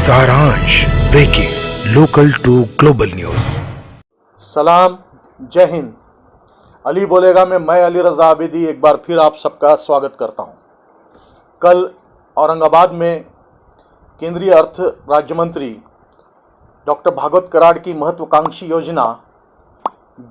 सारांश breaking local to global news. सलाम, जय हिंद। अली बोलेगा में मैं अली रजा आबिदी एक बार फिर आप सबका स्वागत करता हूं। कल औरंगाबाद में केंद्रीय अर्थ राज्य मंत्री डॉक्टर भागवत कराड़ की महत्वाकांक्षी योजना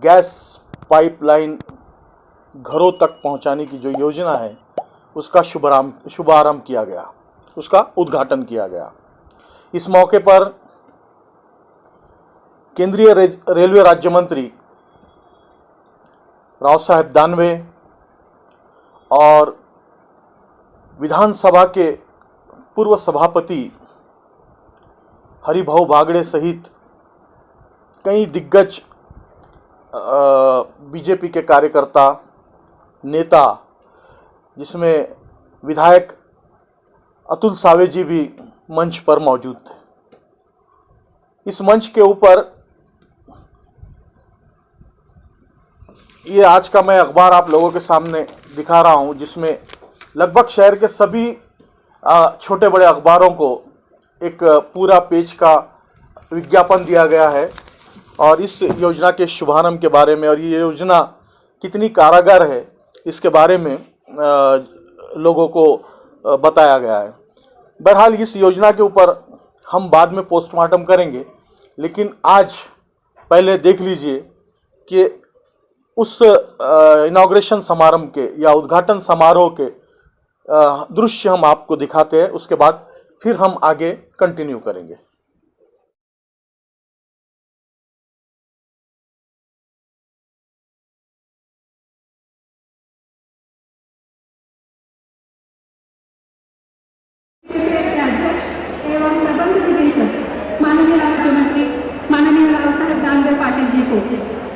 गैस पाइपलाइन घरों तक पहुंचाने की जो योजना है उसका शुभारंभ किया गया, उसका उद्घाटन किया गया। इस मौके पर केंद्रीय रेलवे राज्य मंत्री राव साहेब दानवे और विधानसभा के पूर्व सभापति हरिभाऊ बागड़े सहित कई दिग्गज बीजेपी के कार्यकर्ता, नेता, जिसमें विधायक अतुल सावे जी भी मंच पर मौजूद थे। इस मंच के ऊपर ये आज का मैं अखबार आप लोगों के सामने दिखा रहा हूं, जिसमें लगभग शहर के सभी छोटे बड़े अखबारों को एक पूरा पेज का विज्ञापन दिया गया है और इस योजना के शुभारंभ के बारे में और ये योजना कितनी कारगर है इसके बारे में लोगों को बताया गया है। बहरहाल इस योजना के ऊपर हम बाद में पोस्टमार्टम करेंगे, लेकिन आज पहले देख लीजिए कि उस इनॉग्रेशन समारोह के या उद्घाटन समारोह के दृश्य हम आपको दिखाते हैं, उसके बाद फिर हम आगे कंटिन्यू करेंगे। एवं प्रबंध निदेशक माननीय राज्य मंत्री माननीय राव साहेब दानवे पाटिल जी को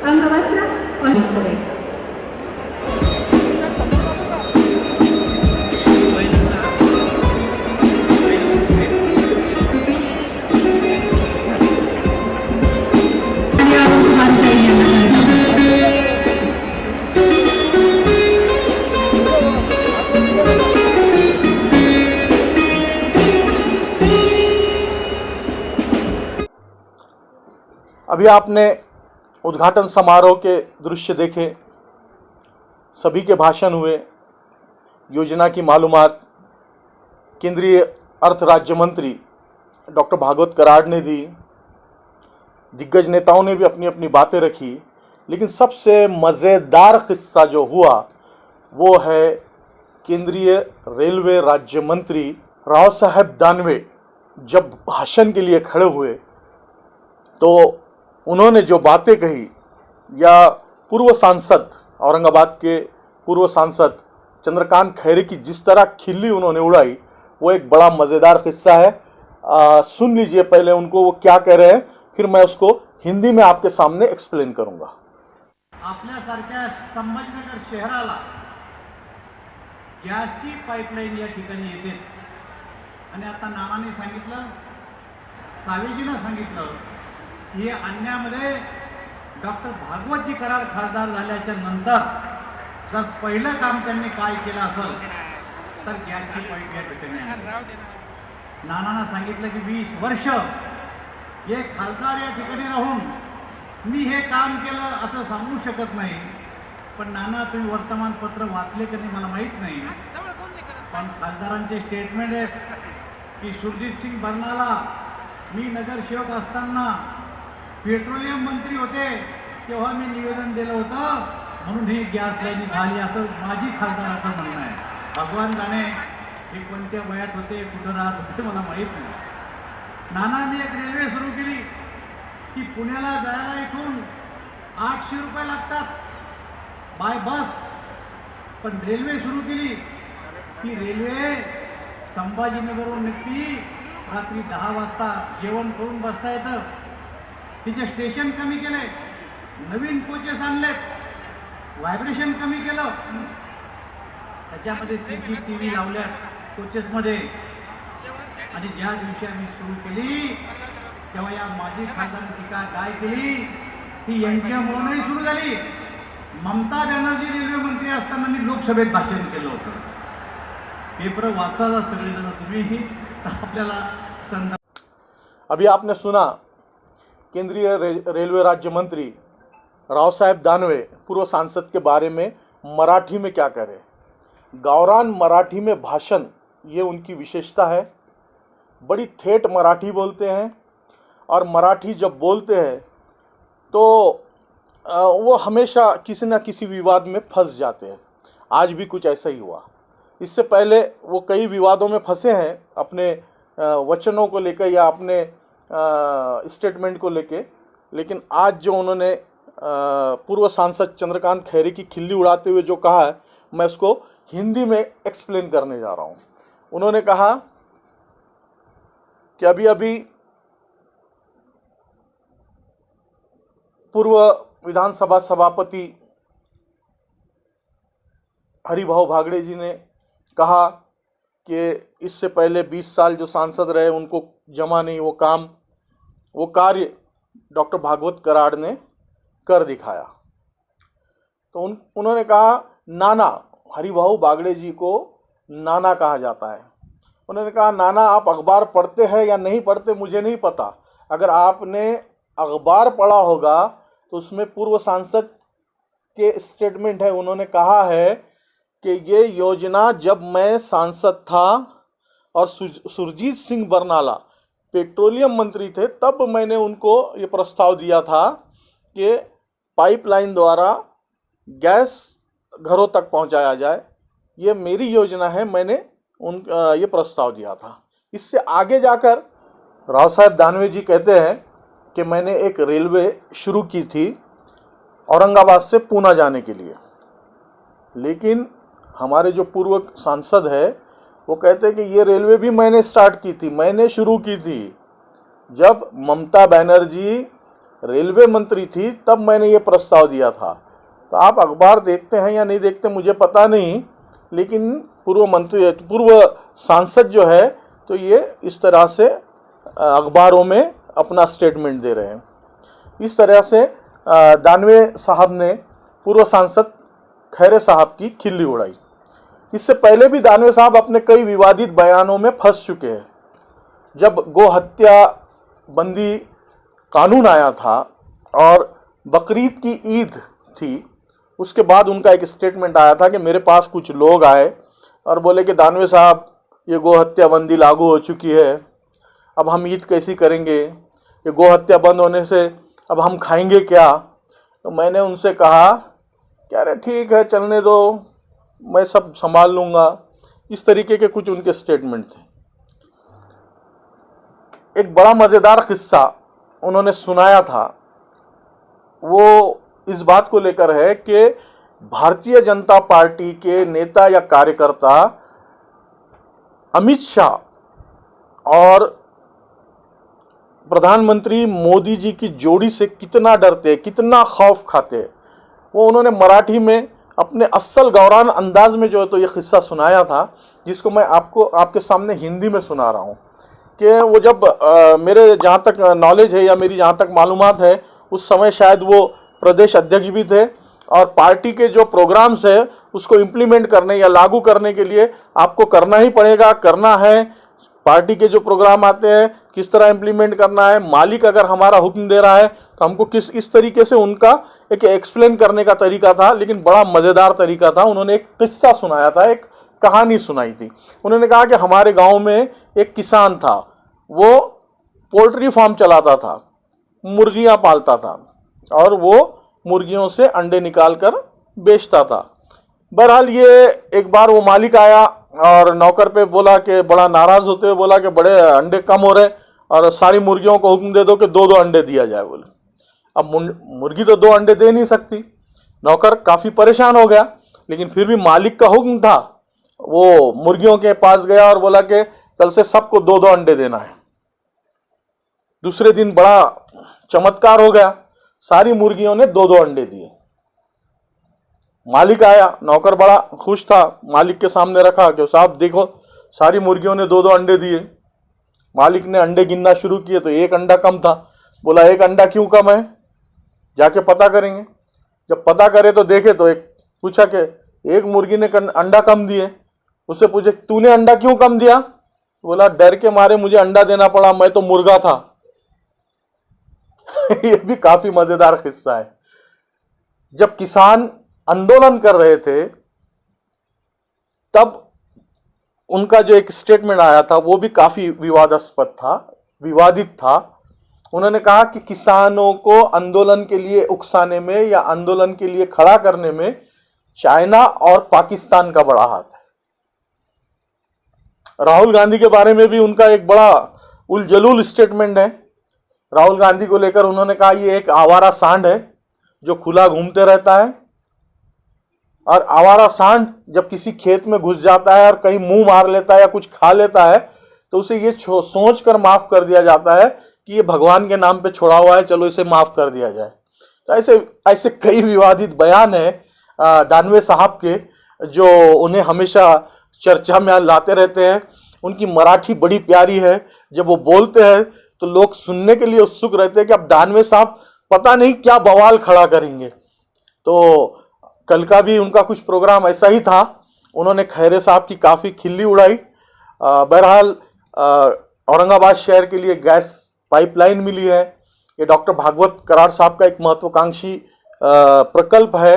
अंगवस्त्र और करें। अभी आपने उद्घाटन समारोह के दृश्य देखे, सभी के भाषण हुए, योजना की मालूमात केंद्रीय अर्थ राज्य मंत्री डॉक्टर भागवत कराड़ ने दी, दिग्गज नेताओं ने भी अपनी अपनी बातें रखी, लेकिन सबसे मज़ेदार किस्सा जो हुआ वो है केंद्रीय रेलवे राज्य मंत्री राव साहेब दानवे जब भाषण के लिए खड़े हुए तो उन्होंने जो बातें कही, या पूर्व सांसद औरंगाबाद के पूर्व सांसद चंद्रकांत खैरे की जिस तरह खिल्ली उन्होंने उड़ाई, वो एक बड़ा मज़ेदार किस्सा है। सुन लीजिए पहले उनको वो क्या कह रहे हैं, फिर मैं उसको हिंदी में आपके सामने एक्सप्लेन करूंगा। आपल्यासारख्या संभाजीनगर शहराला गॅसची पाईपलाईन या ठिकाणी येते आणि आता नानाने सांगितलं, सावेजीनं सांगितलं की आणण्यामध्ये डॉक्टर भागवतजी कराड खासदार झाल्याच्या नंतर जर पहिलं काम त्यांनी काय केलं असेल तर गॅसची पाईप या ठिकाणी आणली। नानांना सांगितलं की 20 वर्ष हे खासदार या ठिकाणी राहून मी हे काम केलं असं सांगू शकत नाही, पण नाना तुम्ही वर्तमानपत्र वाचले की नाही मला माहीत नाही, पण खासदारांचे स्टेटमेंट आहेत की सुरजीत सिंग बर्नाला मी नगरसेवक असताना पेट्रोलियम मंत्री होते तेव्हा मी निवेदन दिलं होतं म्हणून ही गॅस लाईन झाली असं माझी खासदाराचं म्हणणं आहे। भगवान जाणे हे कोणत्या वयात होते, कुठं राहत होते मला माहीत नाही। नाना मी एक रेल्वे सुरू केली की पुण्याला जायला इथून 800 रुपये लागतात बाय बस, पण रेल्वे सुरू केली ती रेल्वे संभाजीनगरहून निघती, रात्री 10 वाजता जेवण करून बसता येतं, तिचे स्टेशन कमी केले, नवीन कोचेस आणलेत, व्हायब्रेशन कमी केलं, त्याच्यामध्ये CCTV लावल्यात कोचेसमध्ये, आणि ज्या दिवशी आम्ही सुरू केली तेव्हा या माजी खासदारांनी टीका काय केली ती यांच्यामुळेही सुरू झाली। ममता बॅनर्जी रेल्वे मंत्री असताना मी लोकसभेत भाषण केलं होतं, पेपर वाचायला सगळेजण तुम्ही, तर आपल्याला संदर्भ अभी आपने सुना केंद्रीय रेलवे राज्य मंत्री राव साहेब दानवे पूर्व सांसद के बारे में मराठी में क्या कह रहे। गावरान मराठी में भाषण, ये उनकी विशेषता है। बड़ी ठेठ मराठी बोलते हैं और मराठी जब बोलते हैं तो वो हमेशा किसी न किसी विवाद में फंस जाते हैं। आज भी कुछ ऐसा ही हुआ। इससे पहले वो कई विवादों में फंसे हैं अपने वचनों को लेकर या अपने स्टेटमेंट को लेके, लेकिन आज जो उन्होंने पूर्व सांसद चंद्रकांत खैरे की खिल्ली उड़ाते हुए जो कहा है, मैं उसको हिंदी में एक्सप्लेन करने जा रहा हूँ। उन्होंने कहा कि अभी अभी पूर्व विधानसभा सभापति हरिभाऊ बागड़े जी ने कहा कि इससे पहले 20 साल जो सांसद रहे उनको जमा नहीं वो कार्य डॉक्टर भागवत कराड़ ने कर दिखाया। तो उन्होंने कहा नाना, हरिभाऊ बागड़े जी को नाना कहा जाता है। उन्होंने कहा नाना आप अखबार पढ़ते हैं या नहीं पढ़ते मुझे नहीं पता, अगर आपने अखबार पढ़ा होगा तो उसमें पूर्व सांसद के स्टेटमेंट है। उन्होंने कहा है कि ये योजना जब मैं सांसद था और सुरजीत सिंह बरनाला पेट्रोलियम मंत्री थे तब मैंने उनको ये प्रस्ताव दिया था कि पाइपलाइन द्वारा गैस घरों तक पहुंचाया जाए। ये मेरी योजना है, मैंने ये प्रस्ताव दिया था। इससे आगे जाकर राव साहेब दानवे जी कहते हैं कि मैंने एक रेलवे शुरू की थी औरंगाबाद से पूना जाने के लिए, लेकिन हमारे जो पूर्व सांसद है वो कहते हैं कि ये रेलवे भी मैंने स्टार्ट की थी, मैंने शुरू की थी। जब ममता बनर्जी रेलवे मंत्री थी तब मैंने ये प्रस्ताव दिया था। तो आप अखबार देखते हैं या नहीं देखते मुझे पता नहीं, लेकिन पूर्व सांसद जो है तो ये इस तरह से अखबारों में अपना स्टेटमेंट दे रहे हैं। इस तरह से दानवे साहब ने पूर्व सांसद खैरे साहब की खिल्ली उड़ाई। इससे पहले भी दानवे साहब अपने कई विवादित बयानों में फंस चुके हैं। जब गो हत्या बंदी कानून आया था और बकरीद की ईद थी, उसके बाद उनका एक स्टेटमेंट आया था कि मेरे पास कुछ लोग आए और बोले कि दानवे साहब ये गो हत्या बंदी लागू हो चुकी है, अब हम ईद कैसी करेंगे, ये गो हत्या बंद होने से अब हम खाएंगे क्या। तो मैंने उनसे कहा कि अरे ठीक है चलने दो, मैं सब संभाल लूँगा। इस तरीके के कुछ उनके स्टेटमेंट थे। एक बड़ा मज़ेदार किस्सा उन्होंने सुनाया था, वो इस बात को लेकर है कि भारतीय जनता पार्टी के नेता या कार्यकर्ता अमित शाह और प्रधानमंत्री मोदी जी की जोड़ी से कितना डरते, कितना खौफ खाते। वो उन्होंने मराठी में अपने असल गौरान अंदाज में जो है तो ये किस्सा सुनाया था, जिसको मैं आपके सामने हिंदी में सुना रहा हूँ। कि वो जब मेरे जहाँ तक नॉलेज है या मेरी जहाँ तक मालूमात है, उस समय शायद वो प्रदेश अध्यक्ष भी थे और पार्टी के जो प्रोग्राम्स है उसको इम्प्लीमेंट करने या लागू करने के लिए आपको करना ही पड़ेगा, करना है। पार्टी के जो प्रोग्राम आते हैं किस तरह इम्प्लीमेंट करना है, मालिक अगर हमारा हुक्म दे रहा है तो हमको इस तरीके से उनका एक एक्सप्लेन करने का तरीका था, लेकिन बड़ा मज़ेदार तरीका था। उन्होंने एक किस्सा सुनाया था, एक कहानी सुनाई थी। उन्होंने कहा कि हमारे गांव में एक किसान था, वो पोल्ट्री फार्म चलाता था, मुर्गियां पालता था और वो मुर्गियों से अंडे निकाल कर बेचता था। बहरहाल ये एक बार वो मालिक आया और नौकर पे बोला कि बड़ा नाराज़ होते हुए बोला कि बड़े अंडे कम हो रहे और सारी मुर्गियों को हुक्म दे दो कि 2-2 अंडे दिया जाए। बोले अब मुर्गी तो 2 अंडे दे नहीं सकती। नौकर काफ़ी परेशान हो गया, लेकिन फिर भी मालिक का हुक्म था। वो मुर्गियों के पास गया और बोला कि कल से सबको 2-2 अंडे देना है। दूसरे दिन बड़ा चमत्कार हो गया, सारी मुर्गियों ने 2-2 अंडे दिए। मालिक आया, नौकर बड़ा खुश था, मालिक के सामने रखा कि साहब देखो सारी मुर्गियों ने 2-2 अंडे दिए। मालिक ने अंडे गिनना शुरू किए तो 1 अंडा कम था। बोला 1 अंडा क्यों कम है, जाके पता करेंगे। जब पता करे तो देखे तो एक पूछा कि एक मुर्गी ने अंडा कम दिए। उससे पूछे तूने अंडा क्यों कम दिया। बोला डर के मारे मुझे अंडा देना पड़ा, मैं तो मुर्गा था। ये भी काफी मजेदार किस्सा है। जब किसान आंदोलन कर रहे थे तब उनका जो एक स्टेटमेंट आया था वो भी काफी विवादित था। उन्होंने कहा कि किसानों को आंदोलन के लिए उकसाने में या आंदोलन के लिए खड़ा करने में चाइना और पाकिस्तान का बड़ा हाथ है। राहुल गांधी के बारे में भी उनका एक बड़ा उलझुल स्टेटमेंट है। राहुल गांधी को लेकर उन्होंने कहा ये एक आवारा सांड है जो खुला घूमते रहता है, और आवारा सांड जब किसी खेत में घुस जाता है और कहीं मुंह मार लेता है या कुछ खा लेता है तो उसे ये सोच कर माफ कर दिया जाता है कि ये भगवान के नाम पे छोड़ा हुआ है, चलो इसे माफ कर दिया जाए। तो ऐसे कई विवादित बयान है दानवे साहब के जो उन्हें हमेशा चर्चा में लाते रहते हैं। उनकी मराठी बड़ी प्यारी है, जब वो बोलते हैं तो लोग सुनने के लिए उत्सुक रहते हैं कि अब दानवे साहब पता नहीं क्या बवाल खड़ा करेंगे। तो कल का भी उनका कुछ प्रोग्राम ऐसा ही था, उन्होंने खैरे साहब की काफ़ी खिल्ली उड़ाई। बहरहाल औरंगाबाद शहर के लिए गैस पाइपलाइन मिली है। ये डॉक्टर भागवत कराड़ साहब का एक महत्वाकांक्षी प्रकल्प है,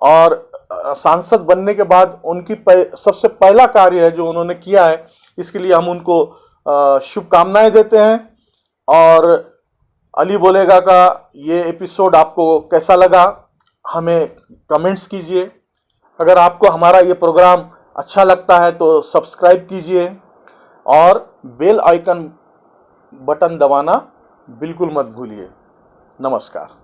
और सांसद बनने के बाद उनकी सबसे पहला कार्य है जो उन्होंने किया है, इसके लिए हम उनको शुभकामनाएं देते हैं। और अली बोलेगा का ये एपिसोड आपको कैसा लगा हमें कमेंट्स कीजिए। अगर आपको हमारा ये प्रोग्राम अच्छा लगता है तो सब्सक्राइब कीजिए और बेल आइकन बटन दबाना बिल्कुल मत भूलिए। नमस्कार।